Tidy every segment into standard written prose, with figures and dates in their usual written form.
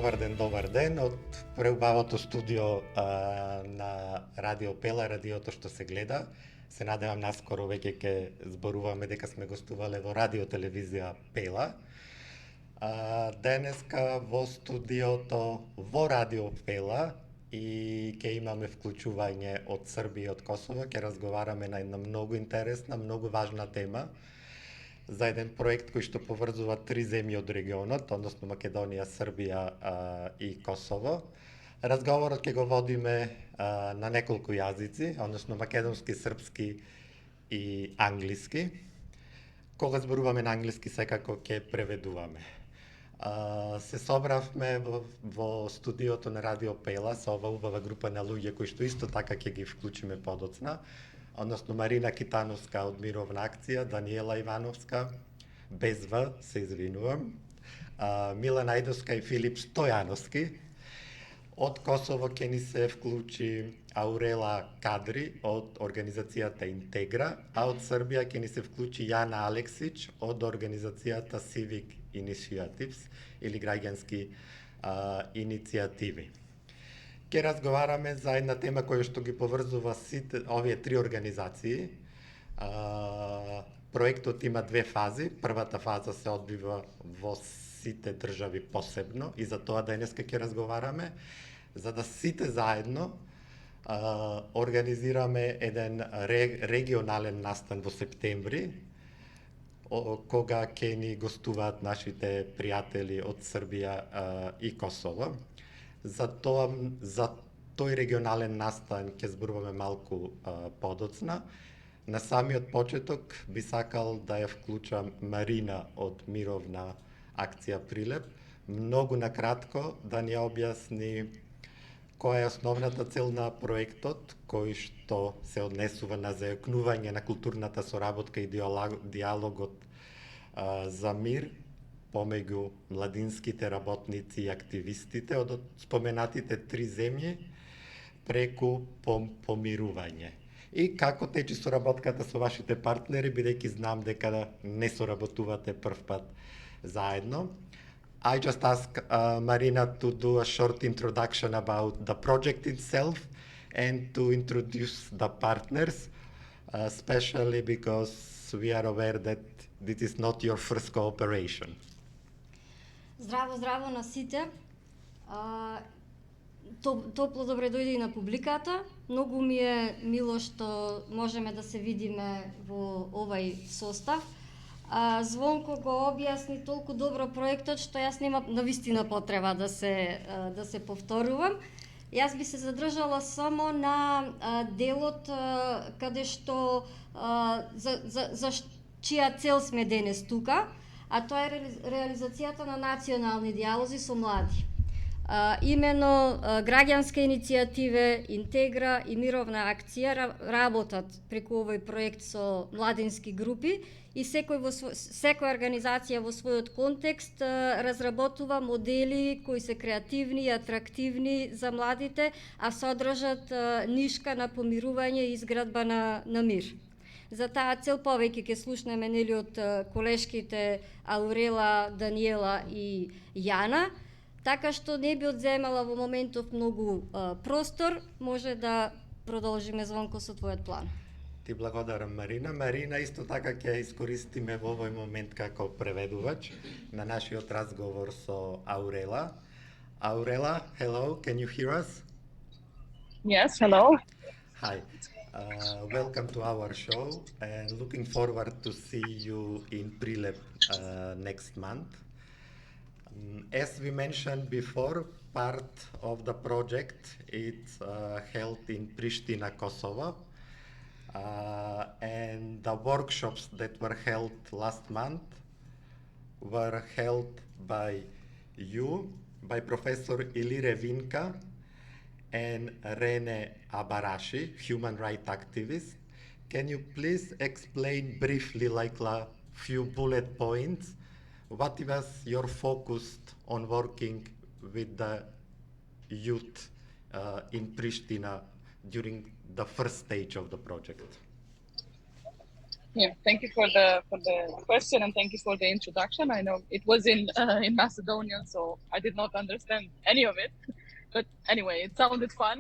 Добар ден од преубавото студио на Радио Пела, радиото што се гледа. Се надевам наскоро веќе ќе зборуваме дека сме гостувале во радио телевизија Пела. Денеска во студиото во Радио Пела и ќе имаме вклучување од Србија и од Косово, ќе разговараме на една многу интересна, многу важна тема за еден проект кој што поврзува три земји од регионот, односно Македонија, Србија и Косово. Разговорот ќе го водиме на неколку јазици, односно македонски, српски и англиски. Кога зборуваме на англиски, секако ќе преведуваме. Се собравме во студиото на Радио Пела со ова убава група на луѓе кои што исто така ќе ги вклучиме подоцна, односно Марина Китановска од Мировна акција, Даниела Ивановска, без В, се извинувам, Милана Ајдовска и Филип Стојановски. Од Косово ќе ни се вклучи Аурела Кадри од организацијата Интегра, а од Србија ќе ни се вклучи Јана Алексич од организацијата Civic Initiatives или граѓански иницијативи. Ќе разговараме за една тема која што ги поврзува сите овие три организации. Проектот има две фази. Првата фаза се одбива во сите држави посебно и за тоа денеска ќе разговараме, за да сите заедно организираме еден регионален настан во септември, кога ќе ни гостуваат нашите пријатели од Србија и Косово. За тој регионален настан ќе зборуваме малку подоцна. На самиот почеток би сакал да ја вклучам Марина од Мировна акција Прилеп, многу накратко да ни објасни која е основната цел на проектот, кој што се однесува на зајакнување на културната соработка и диалогот за мир помеѓу младинските работници и активистите од споменатите три земји преку помирување. И како тече соработката со вашите партнери, бидејќи знам дека не соработувате прв пат заедно. I just ask Marina to do a short introduction about the project itself and to introduce the partners, especially because we are aware that this is not your first cooperation. Здраво на сите. Топло добре дојде и на публиката. Многу ми е мило што можеме да се видиме во овај состав. Звонко го објасни толку добро проектот што јас немам навистина потреба да се повторувам. Јас би се задржала само на делот каде што за чија цел сме денес тука, а тоа е реализацијата на национални диалози со млади. Имено граѓанска иницијатива Интегра и Мировна акција работат преку овој проект со младински групи и секоја организација во својот контекст разработува модели кои се креативни и атрактивни за младите, а содржат нишка на помирување и изградба на мир. За таа цел повеќе ќе слушнеме нели од колешките Аурела, Даниела и Јана, така што не би одземала во моментов многу простор, може да продолжиме Звонко со твојот план. Ти благодарам, Марина. Марина исто така ќе искористиме во овој момент како преведувач на нашиот разговор со Аурела. Aurela, hello, can you hear us? Yes, hello. Hi. Welcome to our show and looking forward to see you in Prilep next month. As we mentioned before, part of the project is held in Pristina, Kosovo, and the workshops that were held last month were held by you, by Professor Ilire Vinka and Rene Abarashi, human rights activist. Can you please explain briefly, like a few bullet points, what was your focus on working with the youth in Pristina during the first stage of the project? Yeah, thank you for the question and thank you for the introduction. I know it was in Macedonian, so I did not understand any of it, but anyway, it sounded fun.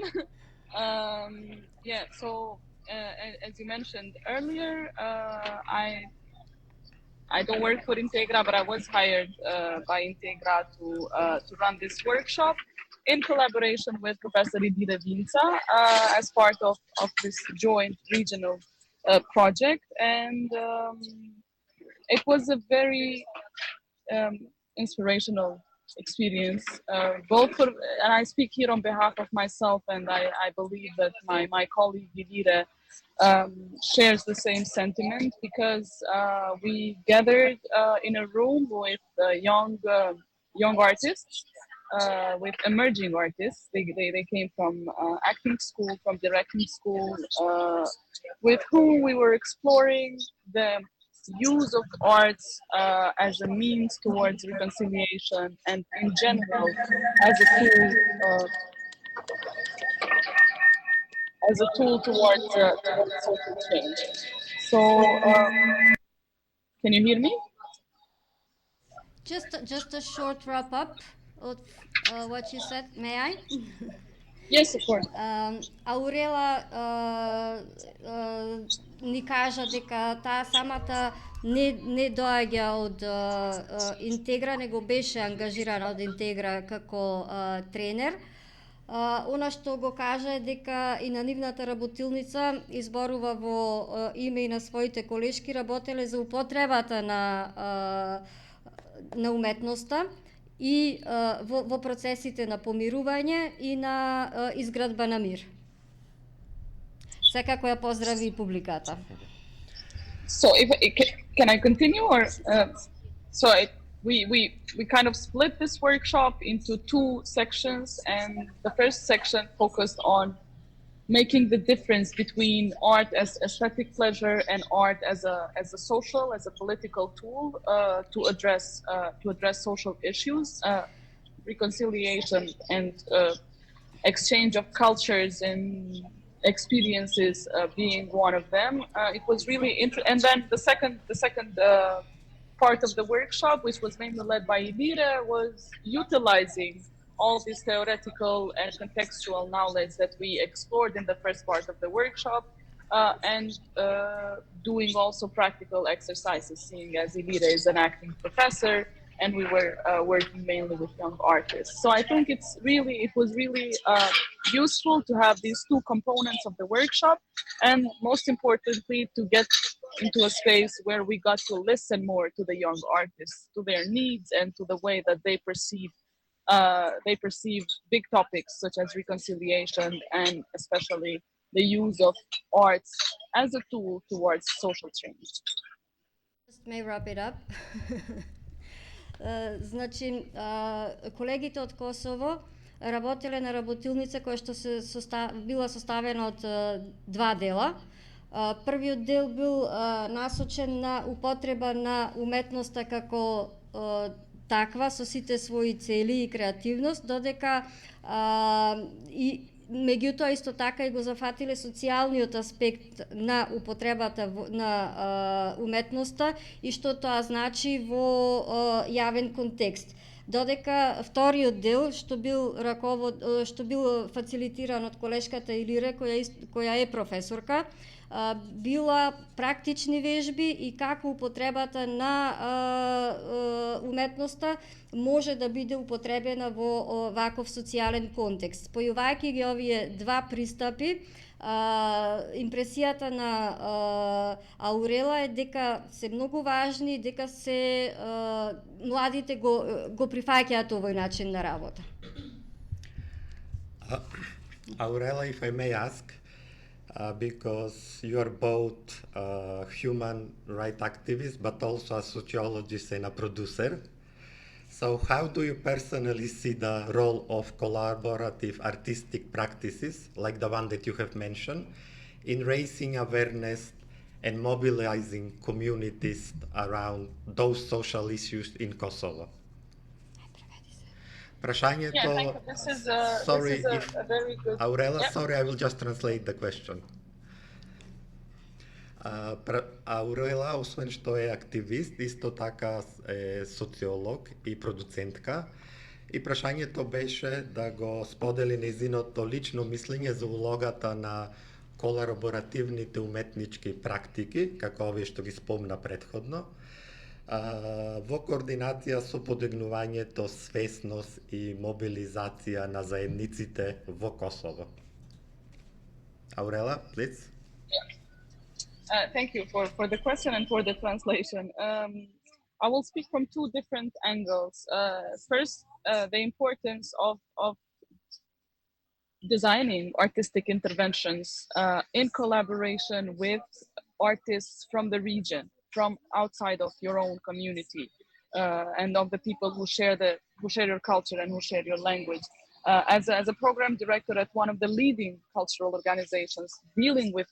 Yeah, so as you mentioned earlier, I don't work for Integra, but I was hired by Integra to run this workshop in collaboration with Professor Idira Vinca as part of this joint regional project. And it was a very inspirational experience, both for, and I speak here on behalf of myself, and I believe that my colleague Idira shares the same sentiment, because we gathered in a room with young artists, with emerging artists. They came from acting school, from directing school, with whom we were exploring the use of arts as a means towards reconciliation, and in general as a tool, towards social change. So, can you hear me? Just a short wrap up of what you said. May I? Yes, of course. Аурела ни кажа дека таа самата не доаѓа од Интегра, него беше ангажирана од Интегра како тренер. Она што го кажа е дека и на нивната работилница изборува во име и на своите колешки, работеле за употребата на уметноста и во процесите на помирување и на изградба на мир. Секако ја поздрави и публиката. So, can I continue, or we kind of split this workshop into two sections, and the first section focused on making the difference between art as aesthetic pleasure and art as a social, as a political tool to address social issues, reconciliation, and exchange of cultures and experiences being one of them. It was really interesting. And then the second part of the workshop, which was mainly led by Idira, was utilizing all this theoretical and contextual knowledge that we explored in the first part of the workshop, and doing also practical exercises, seeing as Idira is an acting professor and we were working mainly with young artists. So I think it was really useful to have these two components of the workshop, and most importantly, to get into a space where we got to listen more to the young artists, to their needs and to the way that they perceive big topics such as reconciliation, and especially the use of arts as a tool towards social change. Just may wrap it up. Значи, колегите од Косово работеле на работилница која што била составена од два дела. Првиот дел бил насочен на употреба на уметноста како таква со сите своји цели и креативност, додека и меѓутоа исто така и го зафатиле социјалниот аспект на употребата на уметноста и што тоа значи во јавен контекст. Додека вториот дел што бил фацилитиран од колешката Илире, која е професорка, била практични вежби и како употребата на уметноста може да биде употребена во ваков социјален контекст. Спојувајќи ги овие два пристапи, импресијата на Аурела е дека се многу важни, дека се младите го прифаќаат овој начин на работа. Aurela, if I may ask, because you are both human rights activists, but also a sociologist and a producer. So how do you personally see the role of collaborative artistic practices, like the one that you have mentioned, in raising awareness and mobilizing communities around those social issues in Kosovo? Prашањето, sorry, Aurela, sorry, I will just translate the question. Aurela, освен што е активист, исто така е социолог и продуцентка. И прашањето беше да го сподели нејзиното лично мислење за улогата на колаборативните уметнички практики, како овие што ги спомна предходно, во координација со подигнувањето свесност и мобилизација на заедниците во Косово. Aurela, please. Thank you for the question and for the translation. I will speak from two different angles. First, the importance of designing artistic interventions in collaboration with artists from the region, from outside of your own community, and of the people who share your culture and who share your language. As a program director at one of the leading cultural organizations dealing with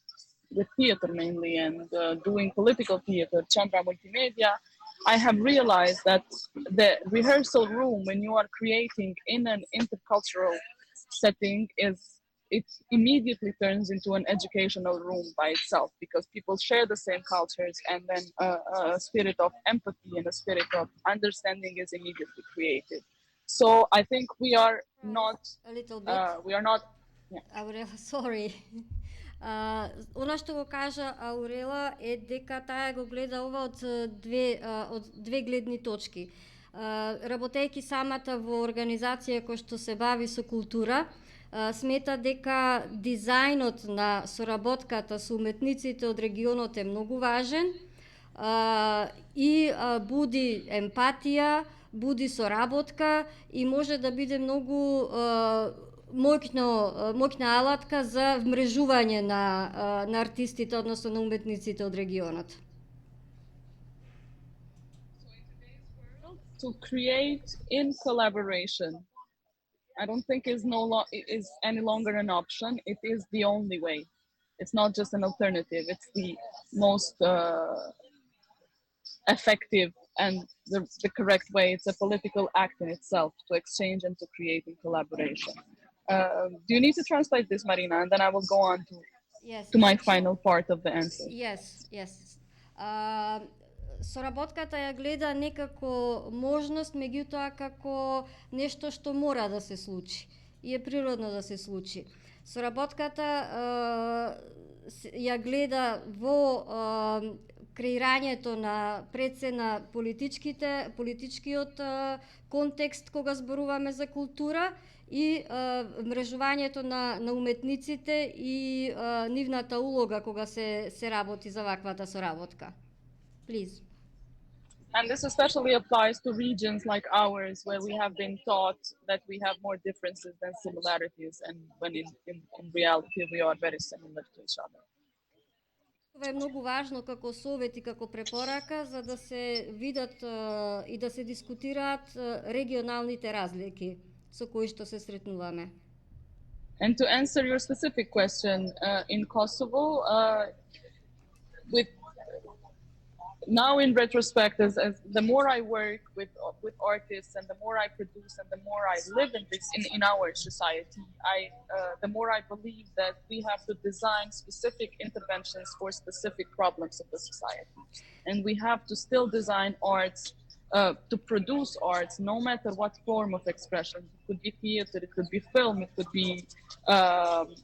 theater mainly and doing political theater, Chambra Multimedia, I have realized that the rehearsal room, when you are creating in an intercultural setting, it immediately turns into an educational room by itself, because people share the same cultures, and then a spirit of empathy and a spirit of understanding is immediately created. So I think we are not A little bit. Aurela, sorry. Она што го кажа Аурела е дека таа го гледа ова од две гледни точки. Работејќи самата во организација која што се бави со култура, смета дека дизајнот на соработката со уметниците од регионот е многу важен и буди емпатија, буди соработка и може да биде многу моќна алатка за вмрежување на артистите, односно на уметниците од регионот. To create in collaboration, I don't think is any longer an option. It is the only way. It's not just an alternative. It's the most effective and the correct way. It's a political act in itself to exchange and to create in collaboration. Do you need to translate this, Marina? And then I will go on to my final part of the answer. Yes. Соработката ја гледа не како можност, меѓутоа како нешто што мора да се случи и е природно да се случи. Соработката ја гледа во креирањето на пред се на политичкиот контекст кога зборуваме за култура и мрежувањето на уметниците и нивната улога кога се работи за ваквата соработка. Please. And this especially applies to regions like ours, where we have been taught that we have more differences than similarities, and when in reality we are very similar to each other. Това е многу важно како совет и како препорака за да се видат и да се дискутираат регионалните разлики со кои што се сретнуваме. And to answer your specific question, in Kosovo, with now in retrospect, as the more I work with artists and the more I produce and the more I live in our society, the more I believe that we have to design specific interventions for specific problems of the society, and we have to still design arts to produce arts, no matter what form of expression. It could be theater, it could be film, it could be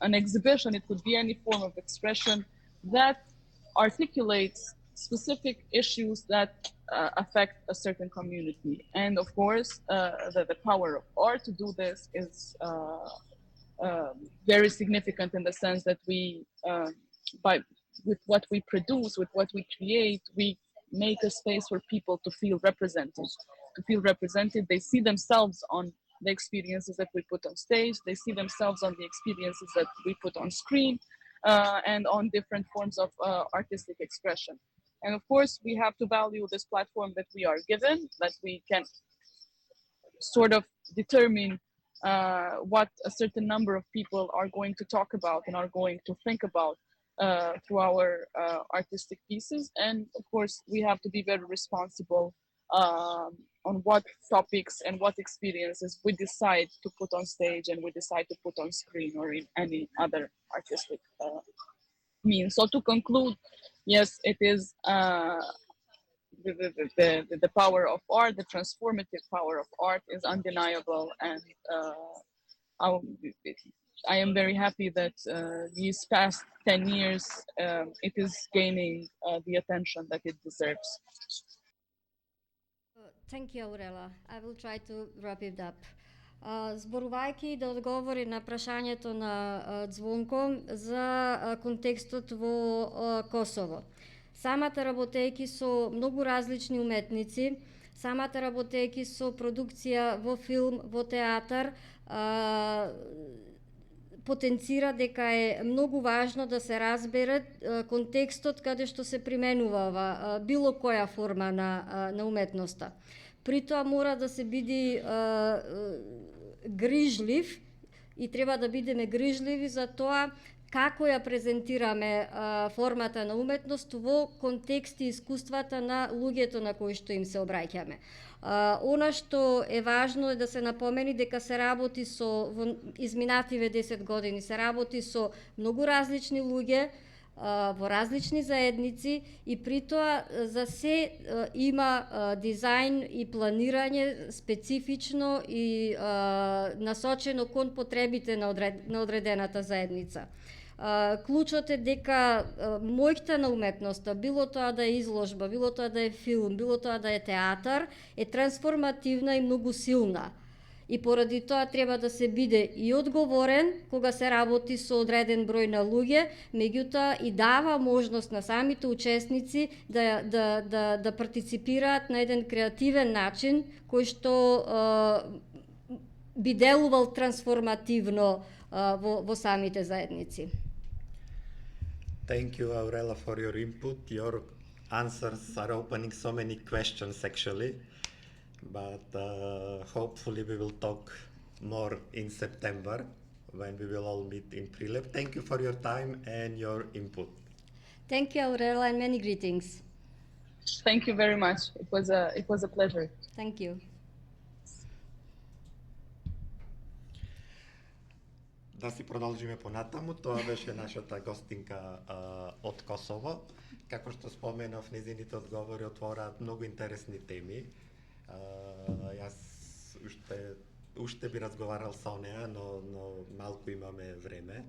an exhibition, it could be any form of expression that articulates specific issues that affect a certain community. And of course, the power of art to do this is very significant in the sense that we, with what we produce, with what we create, we make a space for people to feel represented. They see themselves on the experiences that we put on stage. They see themselves on the experiences that we put on screen and on different forms of artistic expression. And of course, we have to value this platform that we are given, that we can sort of determine what a certain number of people are going to talk about and are going to think about through our artistic pieces. And of course, we have to be very responsible on what topics and what experiences we decide to put on stage and we decide to put on screen or in any other artistic mean. So to conclude, yes, it is the power of art, the transformative power of art is undeniable, and I, I am very happy that these past 10 years it is gaining the attention that it deserves. Thank you, Aurela. I will try to wrap it up. Зборувајќи да одговори на прашањето на Звонко за контекстот во Косово. Самата работејќи со многу различни уметници, самата работејќи со продукција во филм, во театар, потенцира дека е многу важно да се разбере контекстот каде што се применува било која форма на уметноста. При тоа мора да се биде грижлив и треба да бидеме грижливи за тоа како ја презентираме формата на уметност во контекст и искуствата на луѓето на кои што им се обраќаме. Она што е важно е да се напомени дека се работи со, во изминативе 10 години, се работи со многу различни луѓе, во различни заедници и при тоа за се има дизајн и планирање специфично и насочено кон потребите на одредената заедница. Клучот е дека мојкта на уметноста, било тоа да е изложба, било тоа да е филм, било тоа да е театар, е трансформативна и многу силна. И поради тоа треба да се биде и одговорен кога се работи со одреден број на луѓе, меѓутоа и дава можност на самите учесници да партиципираат на еден креативен начин кој што би делувал трансформативно во самите заедници. Thank you, Aurela, for your input. Your answers are opening so many questions, actually. But hopefully we will talk more in September when we will all meet in Prilep. Thank you for your time and your input. Thank you, Aurela, and many greetings. Thank you very much. It was a pleasure. Thank you. Да си продолжиме понатаму, тоа беше нашата гостинка од Косово. Како што споменав, незините одговори отвораат многу интересни теми. Јас уште би разговарал со неа, но малку имаме време.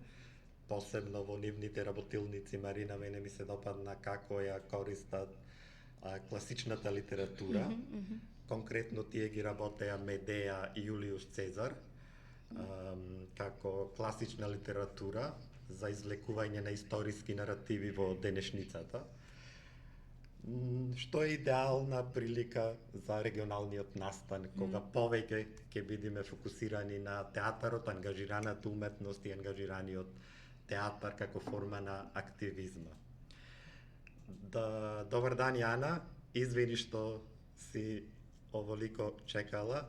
Посебно во нивните работилници, Марина, мене ми се допадна како ја користат класичната литература. Конкретно тие ги работеа Медеја и Јулиус Цезар, како класична литература за извлекување на историски наративи во денешницата, што е идеална прилика за регионалниот настан, кога повеќе ќе бидеме фокусирани на театарот, ангажираната уметност и ангажираниот театар како форма на активизма. Добар дан, Јана, извини што си оволико чекала,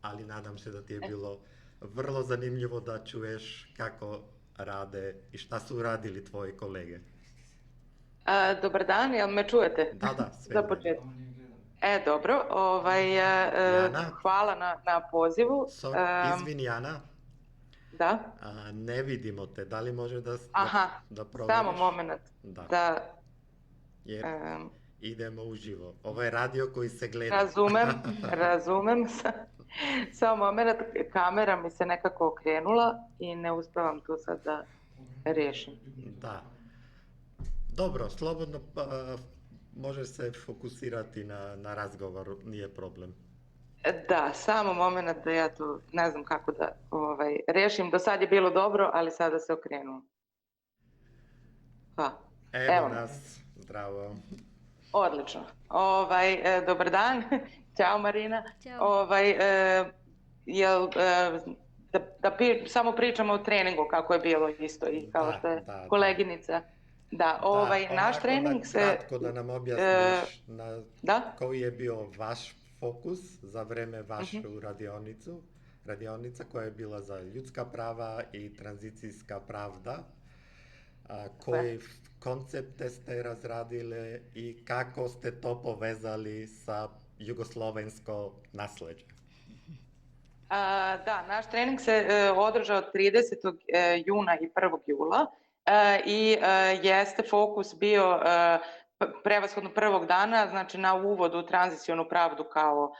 али надам се да ти е било врло занимљиво да чуеш како раде и шта су радили твои колеги. Добар дан, jel me čujete? Da, sve. Za početak. Dobro, hvala na pozivu. Izvini, Jana. Da? Ne vidimo te, da li može da proveriš? Samo moment. Da. Jer idemo uživo. Ovo je radio koji se gleda. Razumem. Samo moment, kamera mi se nekako okrenula i ne uspevam tu sad da rešim. Da. Dobro, slobodno možeš se fokusirati na razgovor, nije problem. Da, samo moment da ja tu ne znam kako da rešim. Do sad je bilo dobro, ali sada se okrenulo. Evo nas, zdravo. Odlično. Dobar dan. Ćao, Marina. Ćao. Samo pričamo o treningu kako je bilo isto i kao što je koleginica. Naš trening se... Kratko da nam objasniš koji je bio vaš fokus za vreme vašu radionica koja je bila za ljudska prava i tranzicijska pravda. Koji koncepte ste razradile i kako ste to povezali sa jugoslovensko nasleđe? Da, naš trening se održao 30. juna i 1. jula i jeste fokus bio prevashodno prvog dana, znači na uvodu u tranzicionu pravdu kao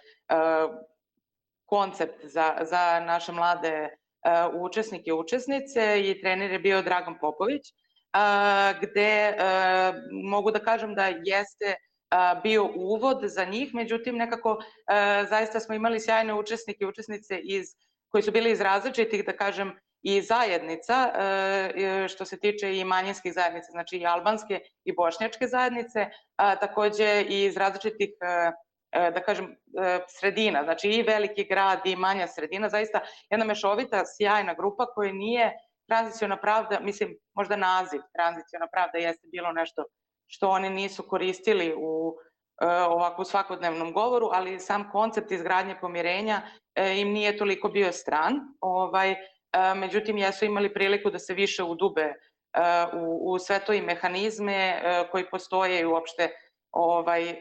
koncept za naše mlade učesnike i učesnice i trener je bio Dragan Popović, gde mogu da kažem da jeste bio uvod za njih, međutim nekako zaista smo imali sjajne učesnike i učesnice koji su bili iz različitih, da kažem, i zajednica, što se tiče i manjinskih zajednica, znači i albanske i bošnjačke zajednice, takođe i iz različitih, da kažem, sredina, znači i veliki grad i manja sredina, zaista jedna mešovita, sjajna grupa koja nije tranziciona pravda, mislim, možda naziv tranziciona pravda jeste bilo nešto što oni nisu koristili u ovako svakodnevnom govoru, ali sam koncept izgradnje pomirenja im nije toliko bio stran, međutim jesu imali priliku da se više udube u sve to i mehanizme koji postoje i uopšte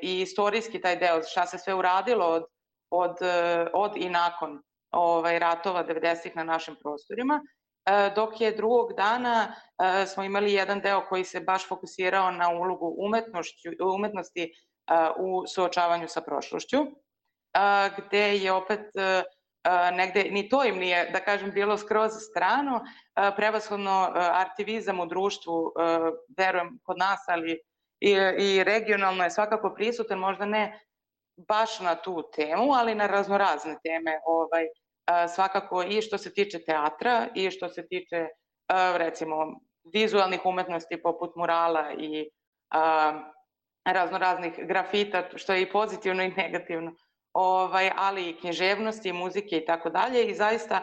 i istorijski taj deo, šta se sve uradilo od i nakon ratova 90-ih na našim prostorima, dok je drugog dana smo imali jedan deo koji se baš fokusirao na ulogu umetnosti u suočavanju sa prošlošću, gde je opet negde, ni to im nije, da kažem, bilo skroz strano, prevashodno aktivizam u društvu, verujem kod nas, ali i regionalno je svakako prisutan, možda ne baš na tu temu, ali na raznorazne teme, svakako i što se tiče teatra i što se tiče, recimo, vizualnih umetnosti poput murala i raznoraznih grafita, što je i pozitivno i negativno, ali i književnosti, muzike i tako dalje, i zaista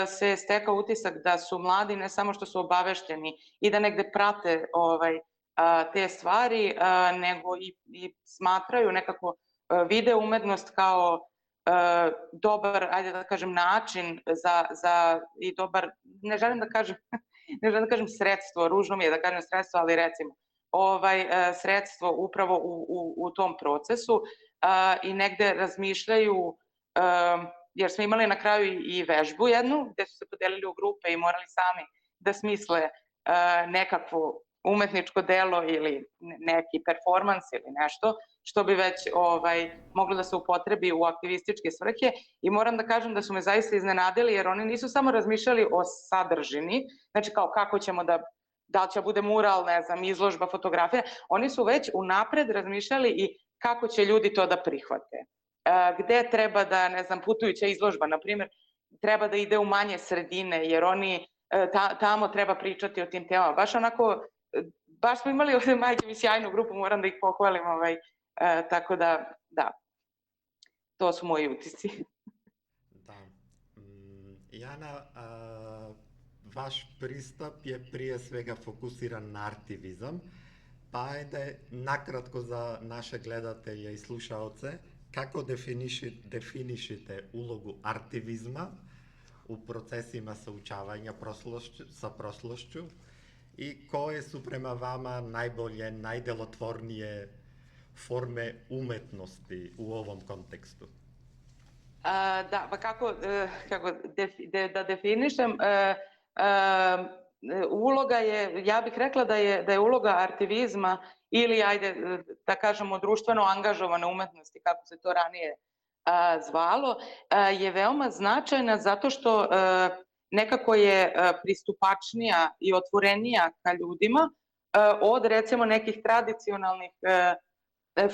se stekao utisak da su mladi ne samo što su obavešteni i da negde prate te stvari, nego i smatraju nekako vide umetnost kao dobar, ajde da kažem, način za i dobar, ne želim da kažem sredstvo, ružno mi je da kažem sredstvo, ali recimo, sredstvo upravo u tom procesu i negde razmišljaju, jer smo imali na kraju i vežbu jednu, gde su se podelili u grupe i morali sami da smisle nekakvo umetničko delo ili neki performans ili nešto, što bi već moglo da se upotrebi u aktivističke svrhe, i moram da kažem da su me zaista iznenadili, jer oni nisu samo razmišljali o sadržini, znači kao kako ćemo da li će bude mural, ne znam, izložba, fotografija, oni su već unapred razmišljali i kako će ljudi to da prihvate. Gde treba da, ne znam, putujuća izložba, na primjer, treba da ide u manje sredine, jer oni tamo treba pričati o tim temama. Baš onako, baš smo imali ovde, majke mi, sjajnu grupu, moram da ih pohvalim, tako da, to su moji utisci. Da. Jana, vaš pristup je prije svega fokusiran na aktivizam, pa ajde nakratko za naše gledatelje i slušaoce, kako definišite ulogu aktivizma u procesima suočavanja sa prošlošću i koje su prema vama najbolje, najdelotvornije forme umetnosti u ovom kontekstu? Da, pa kako da definišem, uloga je, ja bih rekla da je uloga aktivizma ili, ajde da kažemo, društveno angažovane umetnosti, kako se to ranije zvalo, je veoma značajna zato što nekako je pristupačnija i otvorenija ka ljudima od, recimo, nekih tradicionalnih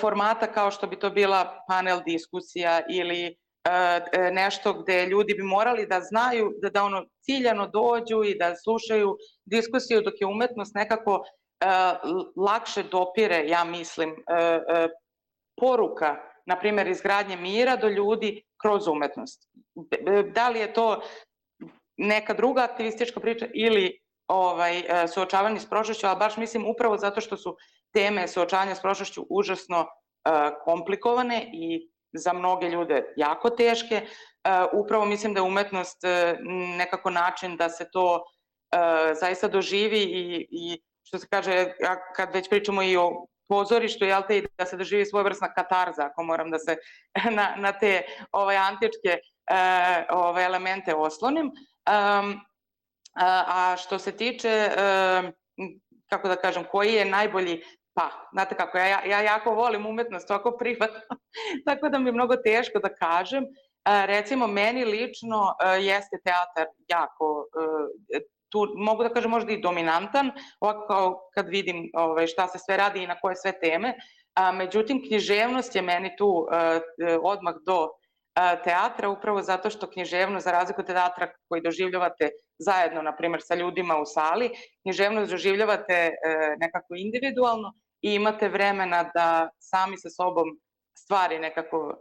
formata kao što bi to bila panel diskusija ili nešto gde ljudi bi morali da znaju da ono ciljano dođu i da slušaju diskusiju, dok je umetnost nekako lakše dopire, ja mislim, poruka, na primjer, izgradnje mira do ljudi kroz umetnost. Da li je to neka druga aktivistička priča ili suočavanje s prošlošću, ali baš mislim upravo zato što su teme suočavanja s prošlošću užasno komplikovane i za mnoge ljude jako teške. Upravo mislim da je umetnost nekako način da se to zaista doživi i što se kaže, kad već pričamo i o pozorištu, jel te, i da se doživi svojevrsna katarza, ako moram da se na te antičke elemente oslonim. A što se tiče kako da kažem, koji je najbolji, pa, znate kako, ja jako volim umetnost, tako privatno, tako da mi je mnogo teško da kažem. Recimo, meni lično jeste teatar jako, tu mogu da kažem možda i dominantan, ovako kao kad vidim šta se sve radi i na koje sve teme, međutim, književnost je meni tu odmah do teatra, upravo zato što književnost, za razliku od teatra koji doživljavate zajedno, na primjer, sa ljudima u sali, književnost doživljavate nekako individualno i imate vremena da sami sa sobom stvari nekako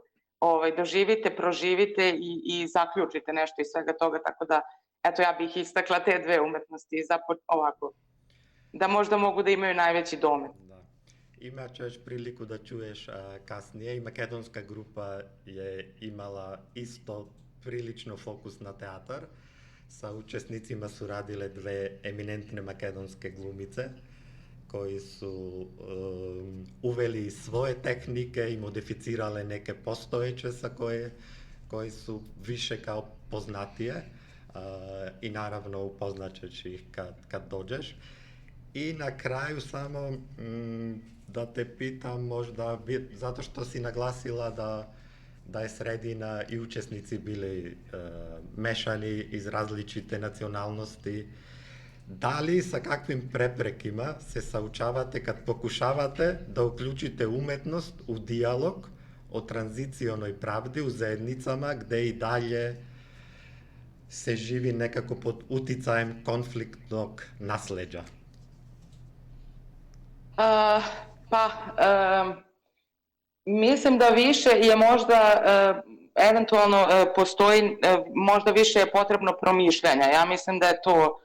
doživite, proživite i zaključite nešto iz svega toga, tako da, eto, ja bih istakla te dve umetnosti ovako, da možda mogu da imaju najveći domet. Imat ćeš priliku da čuješ kasnije i makedonska grupa je imala isto prilično fokus na teatar. Sa učesnicima su radile dve eminentne makedonske glumice koji su uveli svoje tehnike i modificirale neke postojeće sa koje su više kao poznatije i naravno upoznaćeš ih kad dođeš. I na kraju samo da te pitam možda, zato što si naglasila da je sredina i učesnici bili mešani iz različite nacionalnosti, da li sa kakvim preprekima se saučavate kad pokušavate da uključite umetnost u dijalog o tranzicionoj pravdi u zajednicama gde i dalje se živi nekako pod uticajem konfliktnog nasleđa? Mislim da više je možda, eventualno postoji, možda više je potrebno promišljanja. Ja mislim da je to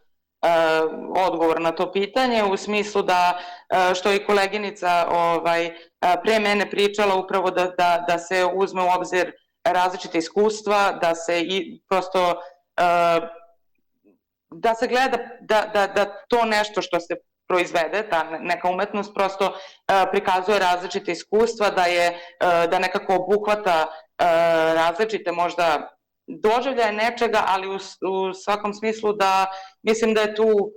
odgovor na to pitanje, u smislu da, što je koleginica pre mene pričala, upravo da se uzme u obzir različite iskustva, da se prosto, da se gleda da to nešto što se proizvede, ta neka umetnost prosto prikazuje različite iskustva, da nekako obuhvata različite možda doživljaje nečega, ali u svakom smislu da mislim da je tu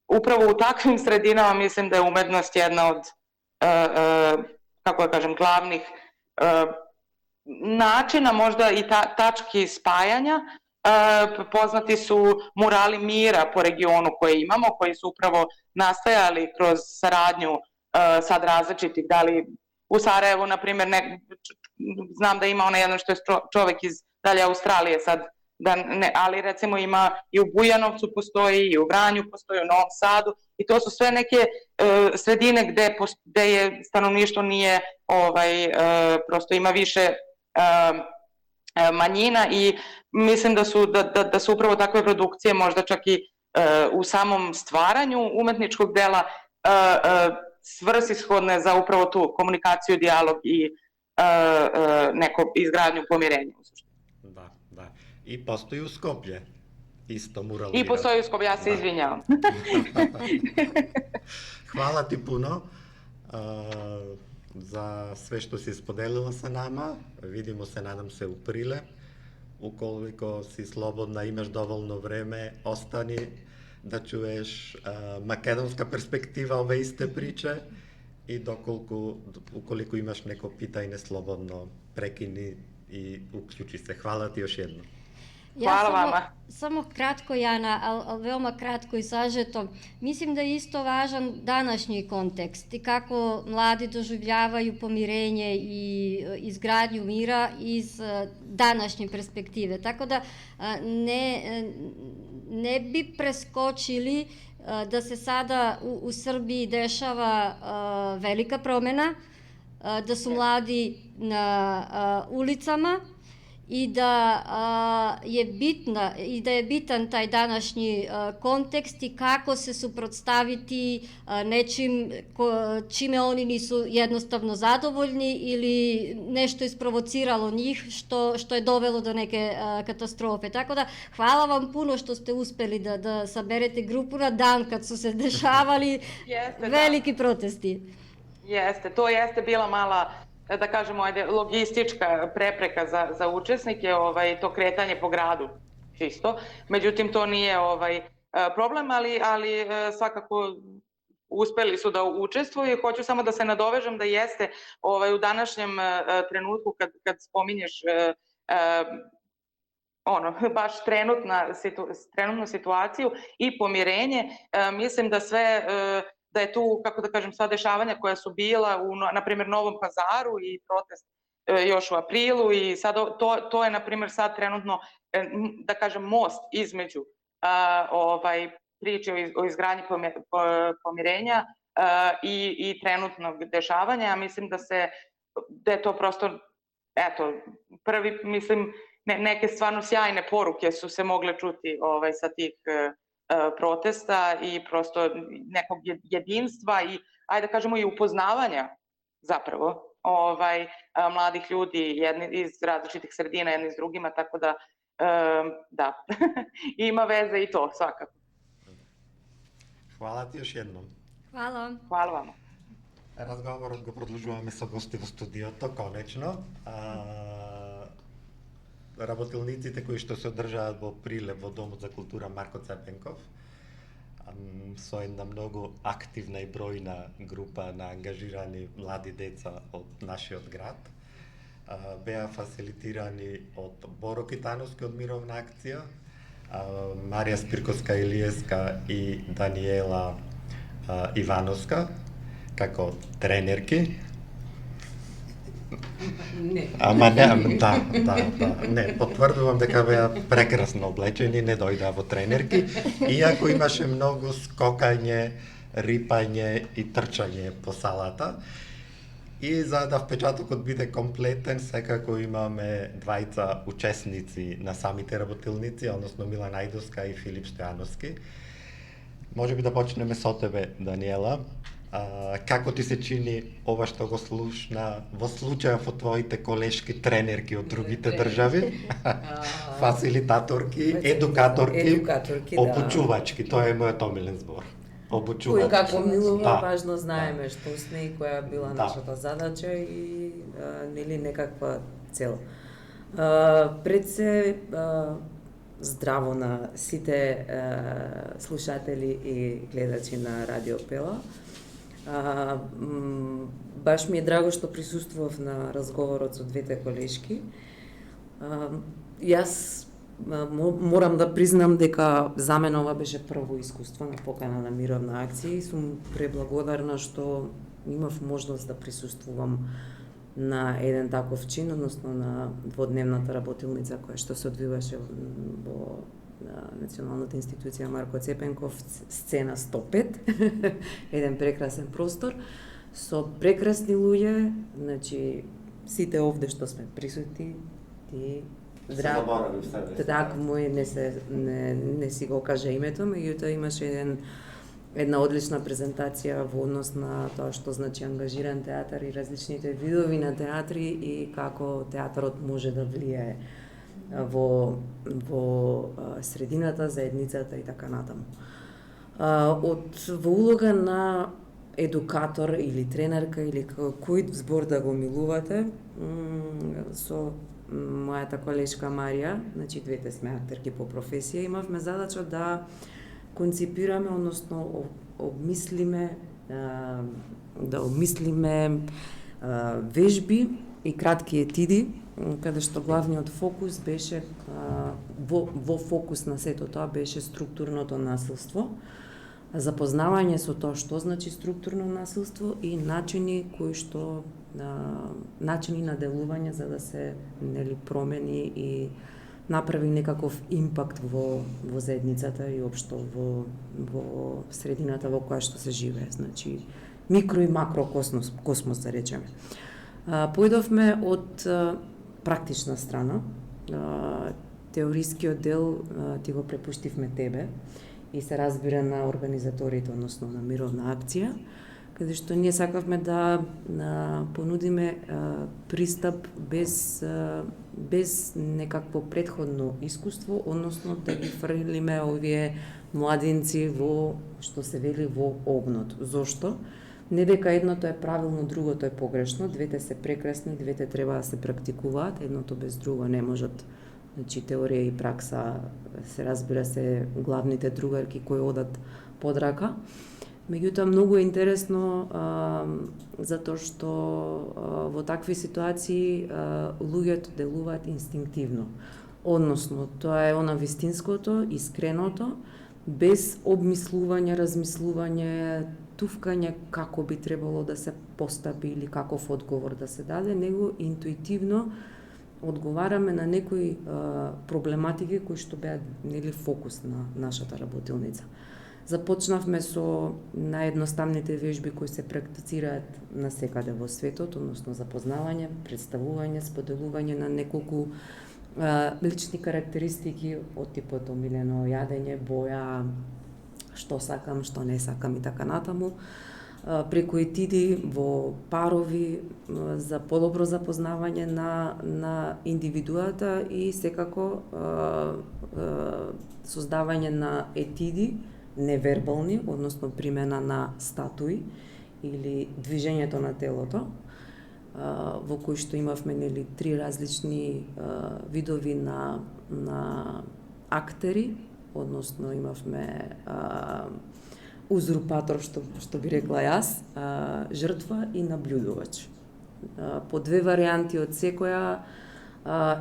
upravo u takvim sredinama mislim da je umetnost jedna od, kako da kažem, glavnih načina možda i tački spajanja. Poznati su murali mira po regionu koje imamo, koji su upravo nastajali kroz saradnju sad različitih, da li u Sarajevu, na primjer, znam da ima onaj jedan što je čovek iz dalje Australije sad, ali recimo ima i u Bujanovcu postoji, i u Vranju postoji, u Novom Sadu, i to su sve neke sredine gde je stanovništvo nije, prosto ima više manjina i mislim da su upravo takve produkcije možda čak i u samom stvaranju umetničkog dela svrsishodne za upravo tu komunikaciju, dijalog i neko izgradnju pomirenja. Da. I postoji u Skoplje isto mural mira. I postoji u Skoplje, ja se izvinjavam. Hvala ti puno za sve što si spodelila sa nama. Vidimo se, nadam se, u Prile. Ukoliko si slobodna, imaš dovoljno vreme, ostani da čuješ makedonska perspektiva ove iste priče i ukoliko imaš neko pitanje, slobodno prekini i uključi se. Hvala ti još jednom. Hvala vama. Samo kratko, Jana, ali veoma kratko i sažeto. Mislim da je isto važan današnji kontekst i kako mladi doživljavaju pomirenje i izgradnju mira iz današnje perspektive. Tako da ne bi preskočili da se sada u Srbiji dešava velika promena, da su mladi na ulicama, i da je bitan taj današnji kontekst i kako se suprotstaviti nečim čime oni nisu jednostavno zadovoljni ili nešto isprovociralo njih što je dovelo do neke katastrofe. Tako da hvala vam puno što ste uspeli da saberete grupu na dan kad su se dešavali veliki protesti. Jeste, to jeste bila mala, da kažemo, logistička prepreka za učesnike, to kretanje po gradu čisto. Međutim, to nije problem, ali svakako uspeli su da učestvuju i hoću samo da se nadovežem da jeste u današnjem trenutku kad spominješ baš trenutnu situaciju i pomirenje, mislim da da je tu, kako da kažem, sva dešavanja koja su bila u, na primjer, Novom Pazaru i protest još u aprilu i sad to je, na primjer, sad trenutno, da kažem, most između priče o izgradnji pomirenja i trenutnog dešavanja. Mislim da je to prosto, eto, prvi, mislim, neke stvarno sjajne poruke su se mogle čuti sa tih protesta i prosto nekog jedinstva i, ajde da kažemo, i upoznavanja zapravo mladih ljudi iz različitih sredina jedni s drugima, tako da ima veze i to svakako. Hvala ti još jednom. Hvala. Hvala vama. Разговорот го продолжуваме со гости во студиото, конечно. Работилниците кои што се одржаат во Прилеп во Домот за култура Марко Цепенков, со една многу активна и бројна група на ангажирани млади деца од нашиот град, беа фасилитирани од Боро Китановски од Мировна акција, Марија Спирковска-Илиевска и Даниела Ивановска, како тренерки. Не. Ама не, не, потврдувам дека беа прекрасно облечени, не дојдаа во тренерки, иако имаше многу скокање, рипање и трчање по салата. И за да впечатокот биде комплетен, секако имаме двајца учесници на самите работилници, односно Милан Ајдовска и Филип Стојановски. Може би да почнеме со тебе, Даниела. Како ти се чини ова што го слушна во случај во твоите колешки тренерки од другите држави? Фасилитаторки, едукаторки, обучувачки, тоа е мојот омилен збор. Кој како милува, важно знаеме што сме и која била нашата задача и нели некаква цел. Пред се здраво на сите слушатели и гледачи на Радио Пела. Баш ми е драго што присуствував на разговорот со двете колешки. Јас морам да признам дека за мене ова беше прво искуство на покана на Мировна акција и сум преблагодарна што имав можност да присуствувам на еден таков чин, односно на дводневната работилница која што се одвиваше во Националната институција Марко Цепенков, сцена 105, еден прекрасен простор со прекрасни луѓе, значи сите овде што сме присутни, ти здраво. Така мој не си го кажа името, меѓутоа имаше една одлична презентација во однос на тоа што значи ангажиран театар и различните видови на театри и како театарот може да влијае во средината, заедницата и така натаму. Во улога на едукатор или тренерка или кој збор да го милувате, со мојата колешка Марија, значи двете сме актерки по професија, имавме задача да конципираме, односно обмислиме вежби и кратки етиди, каде што главниот фокус беше во фокус на сето тоа беше структурното насилство, запознавање со тоа што значи структурно насилство и начини на делување за да се промени и направи некаков импакт во заедницата и општо во средината во која што се живее, значи микро и макро космос да речеме. Појдовме од практична страна. Теорискиот дел ти го препуштивме тебе и се разбира на организаторите, односно на Мировна акција, каде што ние сакавме да понудиме пристап без некакво претходно искуство, односно да ги фрлиме овие младинци во, што се вели, во огнот. Зошто? Не дека едното е правилно, другото е погрешно, двете се прекрасни, двете треба да се практикуваат, едното без друго не можат. Значи теорија и пракса се разбира се главните другарки кои одат под рака. Меѓутоа многу е интересно затоа што во такви ситуации луѓето делуваат инстинктивно. Односно, тоа е она вистинското, искреното, без обмислување, размислување, туфкање како би требало да се постапи или каков одговор да се даде, него интуитивно одговараме на некои проблематики кои што беа нели фокус на нашата работилница. Започнавме со наједноставните вежби кои се практицираат насекаде во светот, односно запознавање, представување, споделување на неколку лични карактеристики од типот омилено јадење, боја, што сакам, што не сакам и така натаму, преку етиди во парови за подобро запознавање на индивидуата и секако создавање на етиди невербални, односно примена на статуи или движењето на телото, во кои што имавме нели 3 различни видови на актери, односно имавме узурпатор, што би рекла јас, жртва и наблюдувач. По 2 варијанти од секоја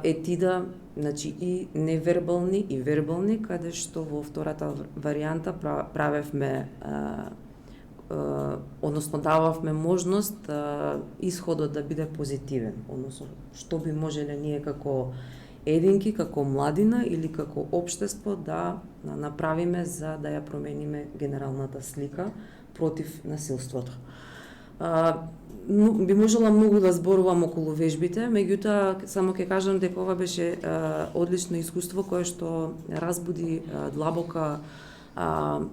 етида, значи и невербални и вербални, каде што во втората варијанта правевме односно дававме можност исходот да биде позитивен, односно што би можеле ние како единки, како младина или како општество да направиме за да ја промениме генералната слика против насилството. Би можела многу да зборувам околу вежбите, меѓутоа само ќе кажам дека ова беше одлично искуство кое што разбуди длабока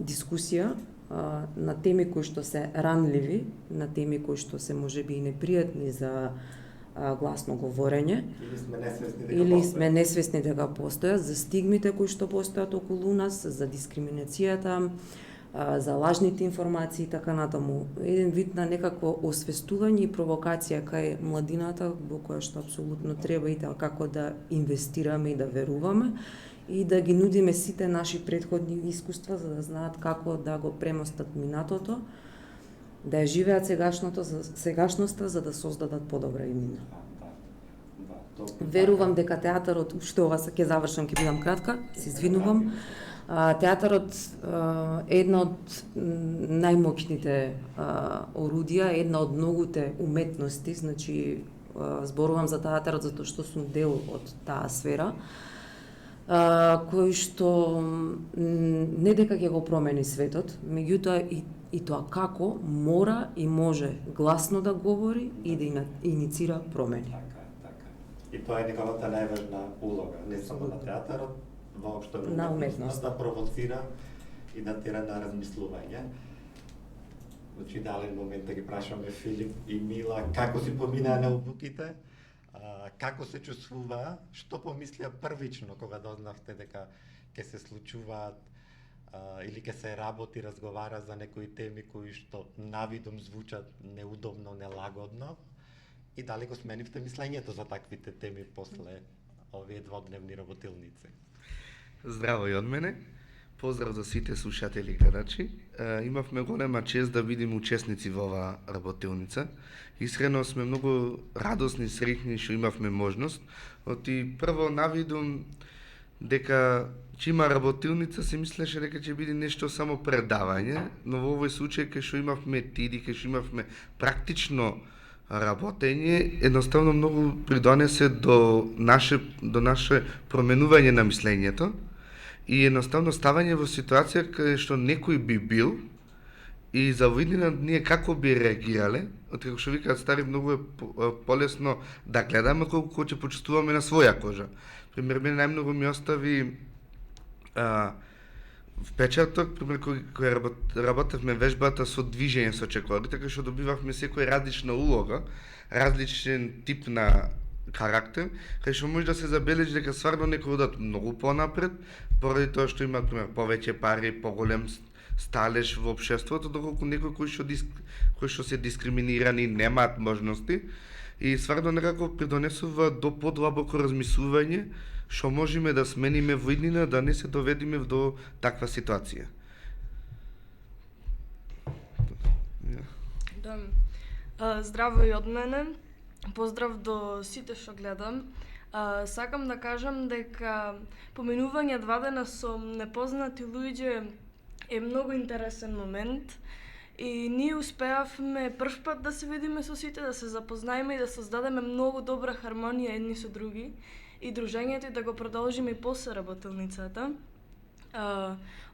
дискусија на теми кои што се ранливи, на теми кои што се можеби и непријатни за гласно говорење. Или сме несвесни дека постојат, за стигмите кои што постојат околу нас, за дискриминацијата, за лажните информации и така натаму. Еден вид на некакво освестување и провокација кај младината, во која што апсолутно треба и како да инвестираме и да веруваме, и да ги нудиме сите наши претходни искуства за да знаат како да го премостат минатото, да ја живеат сегашноста за да создадат подобра иднина. Верувам дека театарот, уште ова ќе завршам, ќе бидам кратка, се извинувам. Театарот е една од најмоќните орудија, една од многуте уметности, значи зборувам за театарот затоа што сум дел од таа сфера, кој што не дека ќе го промени светот, меѓутоа и тоа како мора и може гласно да говори и да иницира промени. И тоа е неговата најважна улога, не само на театарот, воопшто на уметноста, да провоцира и да тера на размислување. Значи, дален момент да ги прашаме Филип и Мила како си поминаа на обуките, како се чувствуваа, што помислија првично кога дознавте дека ќе се случуваат или ќе се работи, разговара за некои теми кои што навидом звучат неудобно, нелагодно, и дали го сменивте мислењето за таквите теми после овие дводневни работилници? Здраво и од мене. Поздрав за сите слушатели и гледачи. Имавме голема чест да видиме учесници во оваа работилница. Искрено сме многу радосни, среќни што имавме можност. Оти прво навидум дека че има работилница, се мислеше дека ќе биде нешто само предавање, но во овој случај кај што имавме тиди, кај што имавме практично работење, едноставно многу придонесе до наше променување на мислењето и едноставно ставање во ситуација кај што некој би бил и за виднина ние како би реагирале, откако што викаат стари, многу е полесно да гледаме колку ќе почувствуваме на своја кожа. Пример, мене најмногу ми остави впечаток, пример, кој работевме вежбата со движење со чекори, така што добивавме секоја различна улога, различен тип на карактер, кај што може да се забележи дека стварно некои одат многу понапред, поради тоа што има, пример, повеќе пари, поголем сталеж во општеството, доколку некои кои што се дискриминирани немаат можности и стварно некако придонесува до подлабоко размислување што можеме да смениме во иднина да не се доведеме до таква ситуација. Здраво и од мене. Поздрав до сите што гледам. Сакам да кажам дека поминување 2 дена со непознати луѓе е многу интересен момент и ние успеавме прв пат да се видиме со сите, да се запознаеме и да создадеме многу добра хармонија едни со други и дружењето и да го продолжиме и после работилницата.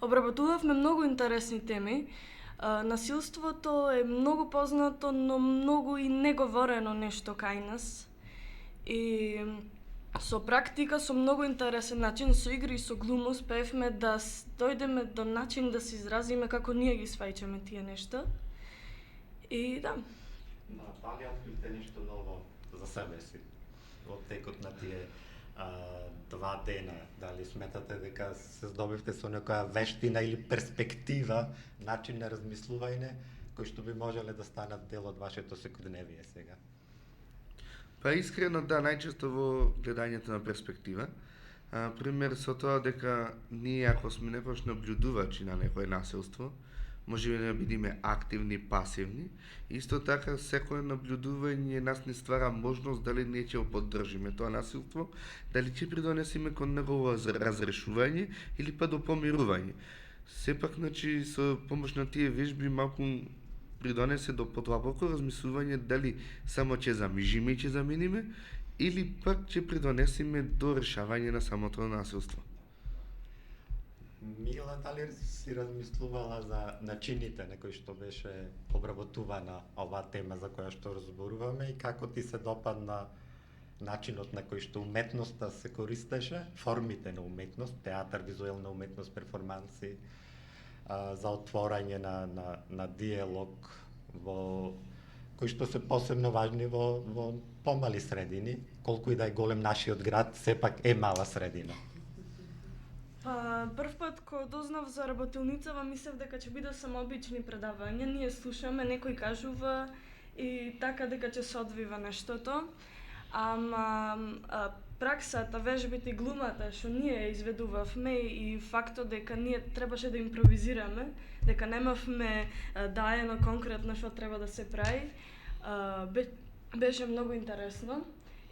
Обработувавме многу интересни теми. Насилството е многу познато, но многу и неговорено нешто кај нас. И со практика, со многу интересен начин, со игри и со глума успеевме да дојдеме до начин да се изразиме како ние ги сваќаме тие нешта. И да. Дали открите нешто ново за себе си од текот на тие 2 дена? Дали сметате дека се здобивте со некоја вештина или перспектива, начин на размислување, кои што би можеле да станат дел од вашето секојдневие сега? Па искрено да, најчесто во гледањето на перспектива. Пример со тоа дека ние ако сме некојаш наблюдувачи на некое насилство, можеме да бидеме активни, пасивни. Исто така, секое наблюдување нас не ствара можност дали ние ќе го поддржиме тоа насилство, дали ќе придонесеме кон негово разрешување или па до помирување. Сепак, значи, со помош на тие вежби малку придонесе до подлабоко размислување дали само ќе замижиме и ќе заминиме, или пак ќе придонесеме до решавање на самото насилство. Мила, дали си размислувала за начините на кои што беше обработувана оваа тема за која што разборуваме и како ти се допадна начинот на кој што уметноста се користеше, формите на уметност, театар, визуелна уметност, перформанси, за отворање на диалог кои што се посебно важни во помали средини, колку и да е голем нашиот град, сепак е мала средина. Прв пат кога дознав за работилницава, мислев дека ќе биде само обични предавања, ние слушаме, некој кажува и така дека ќе се одвива нештото. Ама праксата, вежбите и глумата што ние изведувавме и фактот дека ние требаше да импровизираме, дека немавме даено конкретно што треба да се прави, беше многу интересно.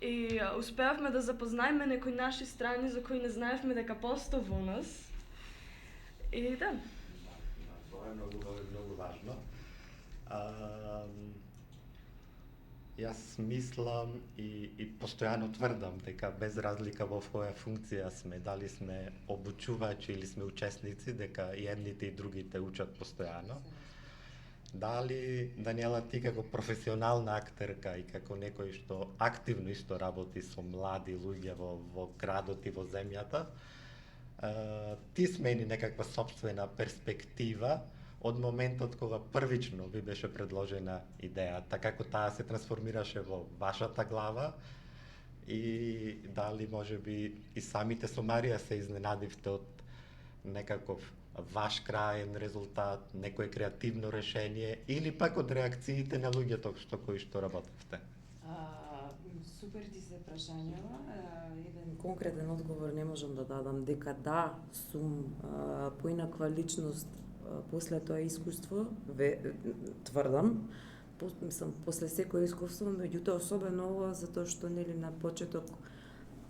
И успеавме да запознаеме некои наши страни за кои не знаевме дека постои во нас. И да. Тоа е многу важно. Јас мислам и постојано тврдам дека без разлика во која функција сме, дали сме обучувачи или сме учесници, дека и едните и другите учат постојано. Дали, Даниела, ти како професионална актерка и како некој што активно исто работи со млади луѓе во градот и во земјата, ти смени некаква сопствена перспектива од моментот кога првично ви беше предложена идејата, како таа се трансформираше во вашата глава и дали можеби и самите со Марија се изненадивте од некаков ваш краен резултат, некое креативно решение или пак од реакциите на луѓето кои што работевте? Супер ти се прашањава. Еден конкретен одговор не можам да дадам, дека да, сум поинаква личност после тоа искуство, тврдам, сам после секој искуство, меѓутоа особено ова затоа што нели на почеток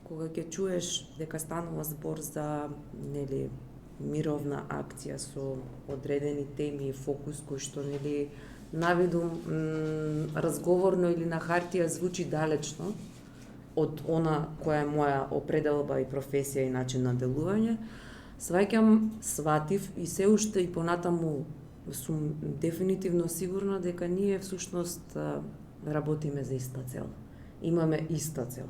кога ќе чуеш дека станува збор за нели мировна акција со одредени теми и фокус кој што нели навидум разговорно или на хартија звучи далечно од она која е моја определба и професија и начин на делување, сватив и се уште и понатаму сум дефинитивно сигурна дека ние всушност работиме за иста цел. Имаме иста цел.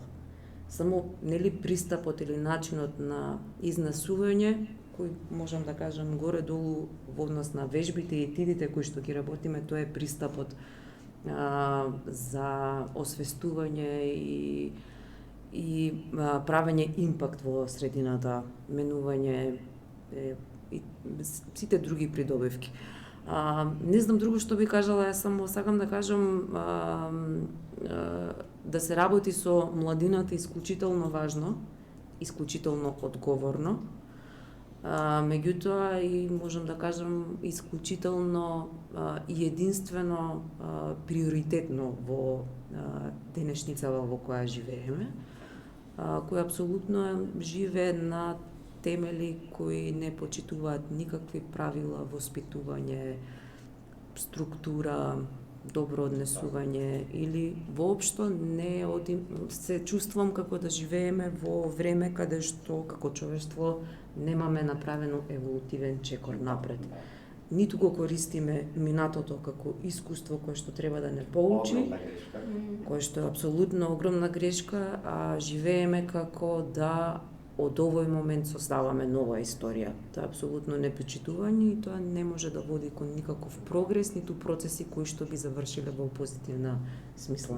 Само нели пристапот или начинот на изнесување кој можам да кажам горе-долу во однос на вежбите и етидите кои што ги работиме, тоа е пристапот за освестување и правење импакт во средината, менување и сите други придобивки. Не знам друго што би кажала, јас само сакам да кажам да се работи со младината исклучително важно, исклучително одговорно, Меѓутоа и можам да кажам исклучително и единствено приоритетно во денешницава во која живееме, која апсолутно живее на темели кои не почитуваат никакви правила, воспитување, структура, добро однесување или воопшто не се чувствувам како да живееме во време каде што како човештво немаме направено еволутивен чекор напред. Ниту го користиме минатото како искуство кое што треба да не поучи, кое што е апсолутно огромна грешка, а живееме како да од овој момент создаваме нова историја. Тоа е апсолутно непочитување и тоа не може да води кон никаков прогрес, ниту процеси кои што би завршиле во позитивна смисла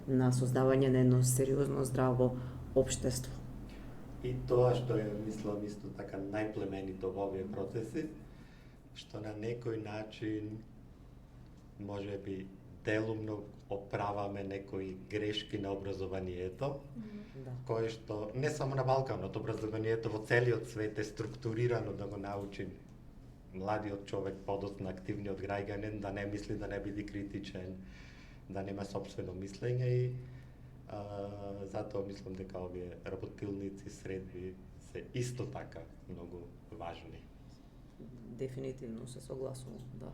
на создавање на едно сериозно здраво општество. И тоа што е, мислам, исто така најплеменито во овие процеси, што на некој начин може би делумно оправаме некои грешки на образованието, кое што не само на Балканот, образованието во целиот свет е структурирано да го научи младиот човек, подоцна активниот граѓанин, да не мисли, да не биде критичен, да нема сопствено мислење и затоа мислам дека овие работилници, средби се исто така многу важни. Дефинитивно се согласувам, да.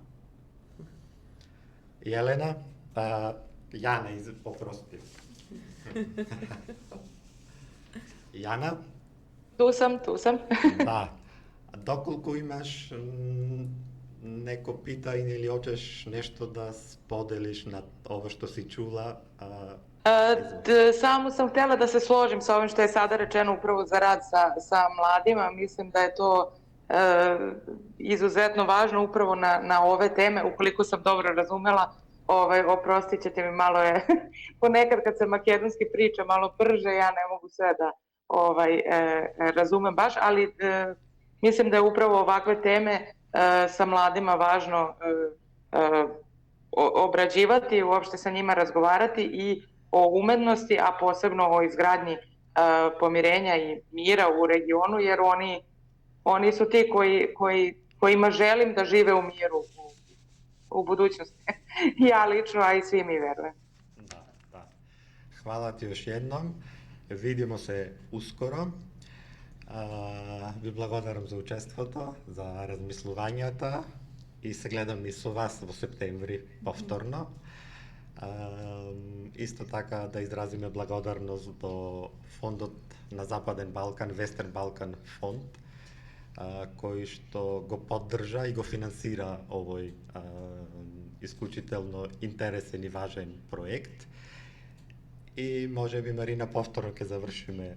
Јелена, Јана, попрости. Јана? Tu sam. Да. Доколку имаш неко питање или хочеш нешто да споделиш на ово што си чула? Samo sam htjela da se složim sa ovim što je sada rečeno upravo za rad sa mladima. Mislim da je to izuzetno važno upravo na ove teme. Ukoliko sam dobro razumela, oprostit ćete mi, malo je ponekad kad se makedonski priča malo brže, ja ne mogu sve da razumem baš, ali mislim da je upravo ovakve teme sa mladima važno obrađivati, uopšte sa njima razgovarati i o umetnosti, a posebno o izgradnji pomirenja i mira u regionu, jer oni su ti kojima želim da žive u miru u budućnosti. Ja lično, a i svi mi verujem. Да. Хвала ти još jednom. Видимо се ускоро. Ви благодарам за учеството, за размислувањата и се гледам и со вас во септември повторно. Исто така да изразиме благодарност до фондот на Западен Балкан, Вестерн Балкан фонд, кој што го поддржа и го финансира овој исклучително интересен и важен проект. И може би, Марина, повторно ќе завршиме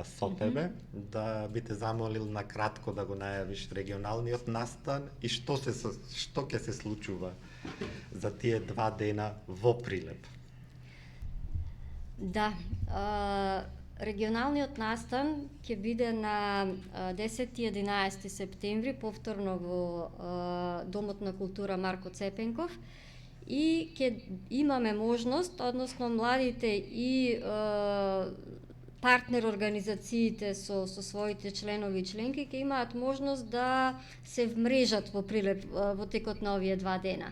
со тебе, да би те замолил на кратко да го најавиш регионалниот настан и што ќе се случува за тие 2 дена во Прилеп. Да, регионалниот настан ќе биде на 10 и 11 септември, повторно во Домот на култура Марко Цепенков, и ќе имаме можност, односно младите и партнер организациите со своите членови и членки ќе имаат можност да се вмрежат во Прилеп во текот на овие 2 дена.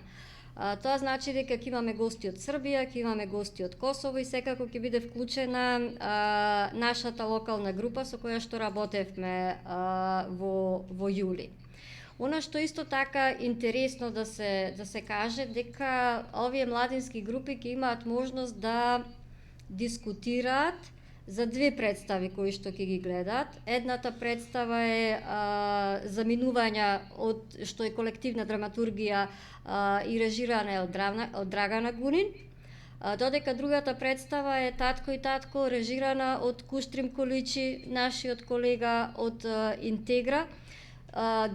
Тоа значи дека ќе имаме гости од Србија, ќе имаме гости од Косово и секако ќе биде вклучена нашата локална група со која што работевме во јули. Она што исто така интересно да се каже, дека овие младински групи ќе имаат можност да дискутираат за 2 представи кои што ќе ги гледаат. Едната представа е заминувања од што е колективна драматургија и режирана од Драгана Гунин, додека другата представа е Татко и татко, режирана од Куштрим Количи, нашиот колега од Интегра.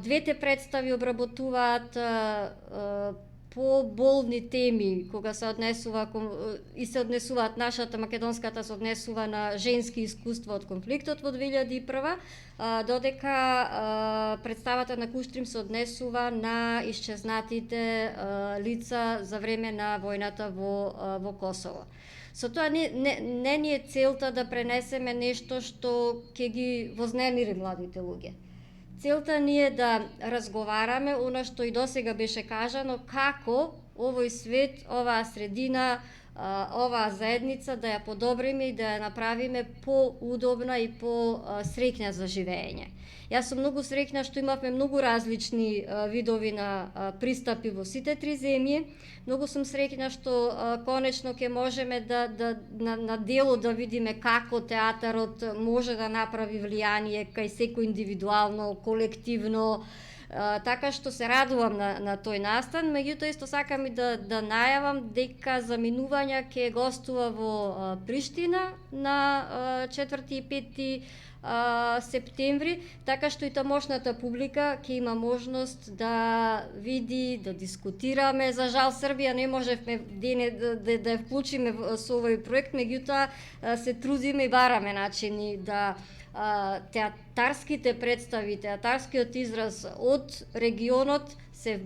Двете представи обработуваат поболни теми кога се однесуваат нашата македонската се однесува на женски искуства од конфликтот во 2001, додека представата на Куштрим се однесува на исчезнатите лица за време на војната во Косово. Со тоа не ни е целта да пренесеме нешто што ќе ги вознемири младите луѓе. Целта ни е да разговараме она што и досега беше кажано, како овој свет, оваа средина, оваа заедница да ја подобриме и да ја направиме поудобна и посреќна за живење. Јас сум многу среќна што имавме многу различни видови на пристапи во сите три земји. Многу сум среќна што конечно ќе можеме на дело да видиме како театарот може да направи влијание кај секој индивидуално, колективно. Така што се радувам на тој настан, меѓутоа исто сакам и да најавам дека за минувања ќе гостува во Приштина на 4 и 5 септември, така што и тамошната публика ќе има можност да види, да дискутираме. За жал Србија не можевме да ја вклучиме со овој проект, меѓутоа се трудиме и бараме начини да театарските представи, театарскиот израз од регионот се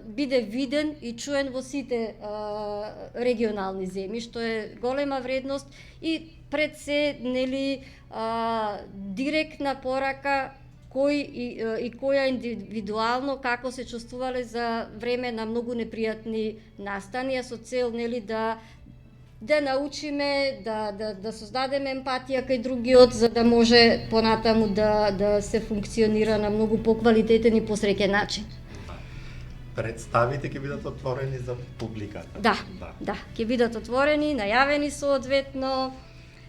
биде виден и чуен во сите регионални земји, што е голема вредност и пред се директна порака кој и која индивидуално како се чувствувале за време на многу непријатни настани, со цел да научиме, да создадеме емпатија кај другиот, за да може понатаму да се функционира на многу поквалитетен и посреќен начин. Представите ќе бидат отворени за публиката? Да, ќе бидат отворени, најавени соодветно,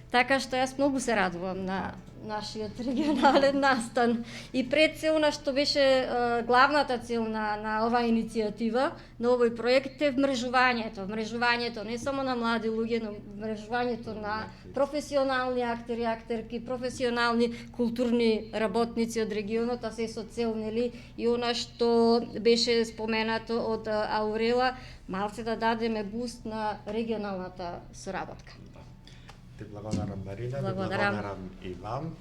така што јас многу се радувам на нашиот регионален настан. И пред се она што беше главната цел на оваа иницијатива, на овој проект е вмрежувањето не само на млади луѓе, но вмрежувањето на професионални актери, актерки, професионални културни работници од регионот, а се со цел и она што беше споменато од Аурела, малце да дадеме буст на регионалната соработка. Ти благодарам, Марина, ви благодарам и вам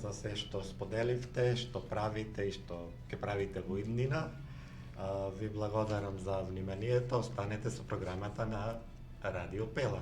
за се што споделивте, што правите и што ќе правите во иднина. Ви благодарам за вниманието, останете со програмата на Радио Пела.